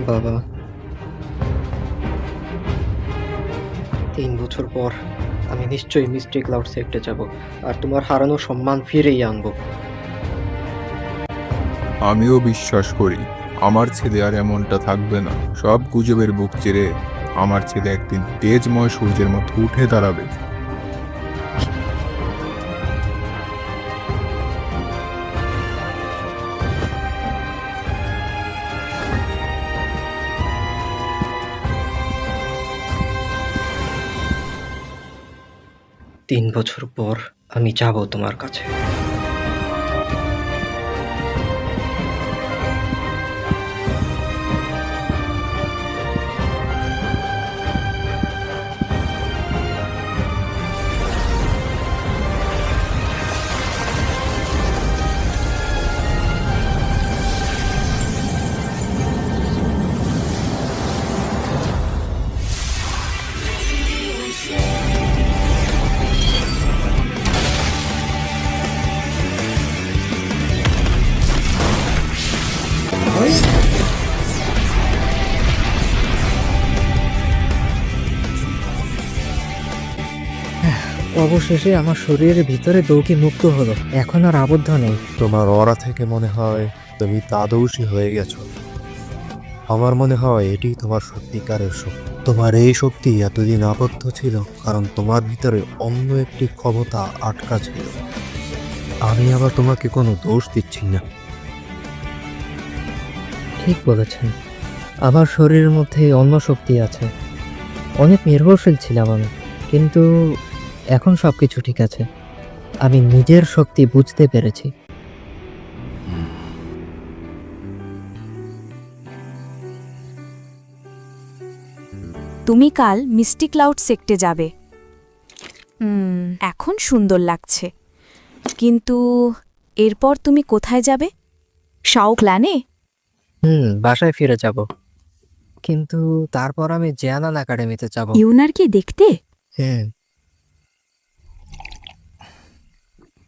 বাবা, ৩ বছর পর আমি নিশ্চয়ই মিস্টি ক্লাউড সেক্টরে যাব আর তোমার হারানো সম্মান ফিরেই আনবো। আমিও বিশ্বাস করি আমার ছেলে আর এমনটা থাকবে না। সব গুজবের বুক চিরে আমার ছেলে একদিন তেজময় সূর্যের মতো উঠে দাঁড়াবে। ৩ বছর পর আমি যাব তোমার কাছে। অবশেষে আমার শরীরের ভিতরে দৌকি মুক্ত হলো, এখন আর আবদ্ধ নেই। তোমার অরা থেকে মনে হয় তুমি তাদৌসী হয়ে গেছো। আমার মনে হয় এটি তোমার সত্যিকারের শক্তি। তোমার এই শক্তি এতদিন আবদ্ধ ছিল কারণ তোমার ভিতরে অন্য একটি ক্ষমতা আটকা ছিল। আমি আবার তোমাকে কোনো দোষ দিচ্ছি না। ঠিক বলেছেন, আমার শরীরের মধ্যে অন্য শক্তি আছে। অনেক নির্ভরশীল ছিলাম আমি, কিন্তু এখন সব কিছু ঠিক আছে। আমি নিজের শক্তি বুঝতে পেরেছি। তুমি কাল মিস্টি ক্লাউড সেক্টে যাবে। এখন সুন্দর লাগছে, কিন্তু এরপর তুমি কোথায় যাবে? শাও ক্ল্যানে? বাসায় ফিরে যাব, কিন্তু তারপর আমি জিয়ানান একাডেমিতে যাব। ইউনারকে দেখতে? হ্যাঁ,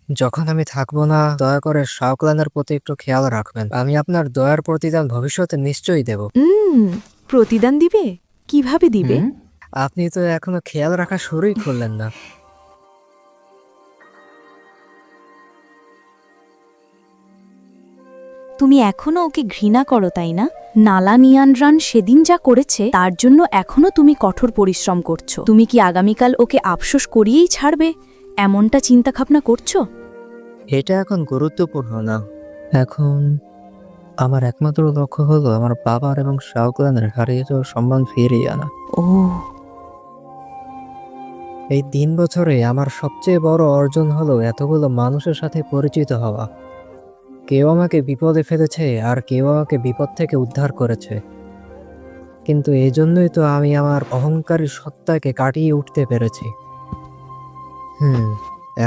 যখন আমি থাকবো না, দয়া করে শাওক্লানের প্রতি একটু খেয়াল রাখবেন। আমি আপনার দয়ার প্রতিদান ভবিষ্যতে নিশ্চয়ই দেব। প্রতিদান দিবে? কিভাবে দিবে? আপনি তো এখনো খেয়াল রাখা শুরুই করলেন না। তুমি এখনো ওকে ঘৃণা করো, তাই না? নালা নিয়ানড্রান সেদিন যা করেছে তার জন্য এখনো তুমি কঠোর পরিশ্রম করছো। তুমি কি আগামীকাল ওকে আফসোস করিয়েই ছাড়বে, এমনটা চিন্তা ভাবনা করছো? এটা এখন গুরুত্বপূর্ণ না। এখন আমার একমাত্র লক্ষ্য হলো আমার বাবার এবং শাওক্লানের হারিয়ে যাওয়া সম্মান ফিরিয়ে আনা। ও, এই 3 বছরে আমার সবচেয়ে বড় অর্জন হলো এতগুলো মানুষের সাথে পরিচিত হওয়া। কেউ আমাকে বিপদে ফেলেছে আর কেউ আমাকে বিপদ থেকে উদ্ধার করেছে, কিন্তু এই জন্যই তো আমি আমার অহংকারী সত্তাকে কাটিয়ে উঠতে পেরেছি।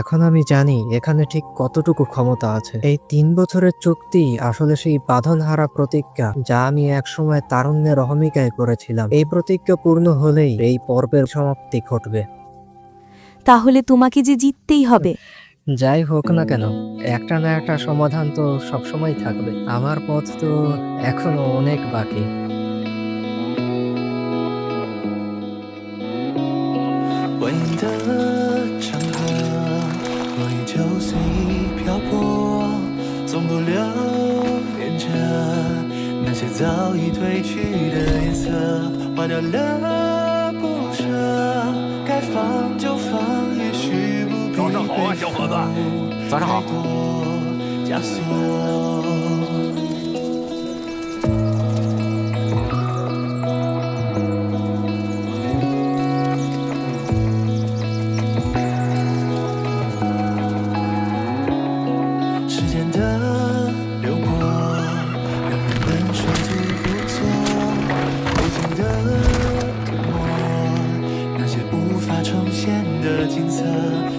এখন আমি জানি এখানে ঠিক কতটুকু ক্ষমতা আছে। এই 3 বছরের চুক্তি আসলে সেই বাঁধনহারা প্রতিজ্ঞা যা আমি একসময় তারুণ্যের অহমিকায় করেছিলাম। এই প্রতিজ্ঞা পূর্ণ হলেই এই পর্বের সমাপ্তি ঘটবে। তাহলে তোমাকে যে জিততেই হবে। যাই হোক না কেন, একটা না একটা সমাধান তো সবসময় থাকবে। আমার পথ তো এখনো অনেক বাকি। 蜿蜒的长河，若依旧随意漂泊，总不留恋着那些早已褪去的颜色，花掉了不舍，该放就放，也许不必早上好啊，小伙子。早上好。枷锁。时间的流过，让人们手足无措，不停的涂抹那些无法重现的景色，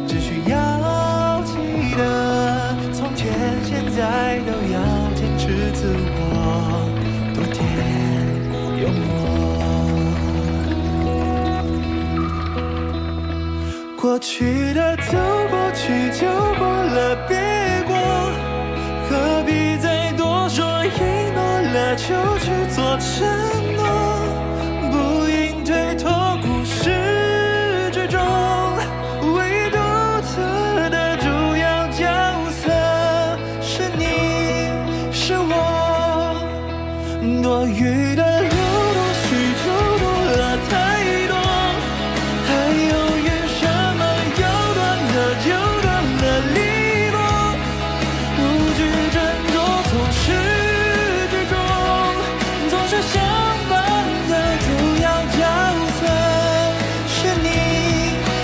只需要记得，从前现在都要坚持自我，多点幽默。过去的走过去就过了，别过，何必再多说？一诺了就去做承诺，不应推脱故事之中唯独特的主要角色是你，是我，多余的流多许就多了太多，还犹豫什么？要断的就断了利落，无惧斟酌，从始至终，总是相伴的主要角色是你，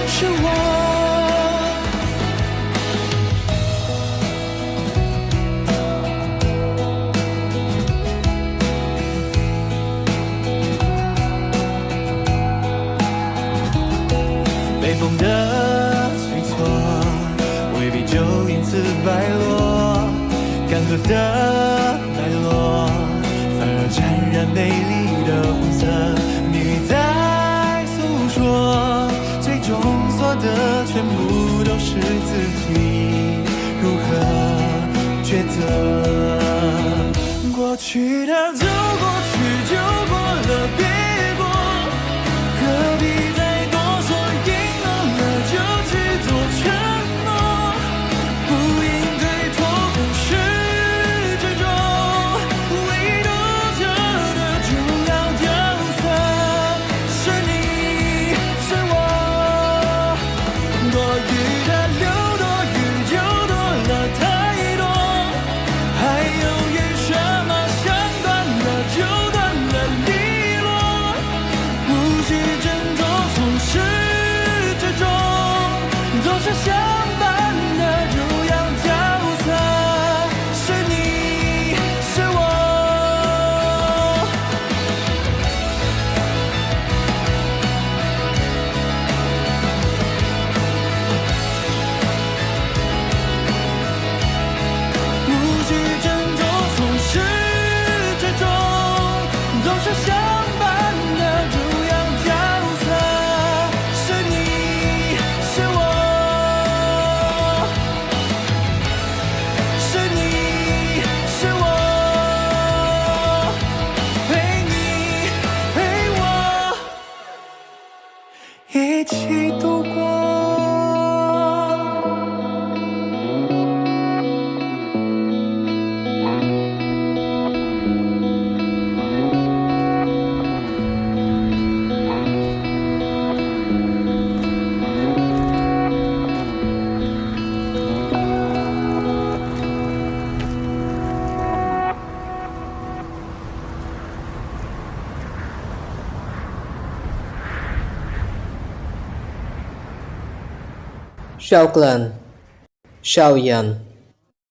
是我。被风的催促，未必就因此败落，干涸的脉络，反而沾染美丽的红色。命运在诉说，最终所得全部都是自己如何抉择。过去的就过去，就过了别过，何必再多说？赢了就去做承诺，不应推脱故事之中唯独特的主要角色是你，是我，多余的留多余就多了太多，还犹豫什么？想断了就断了利落，无需斟酌，从始至终，总是相伴的主要角色是你，是我。无需斟酌，从始至终，总是相伴的主要角色是你，是我，是你，是我，陪你，陪我，一起度过。Shao Clan, Shao Yan.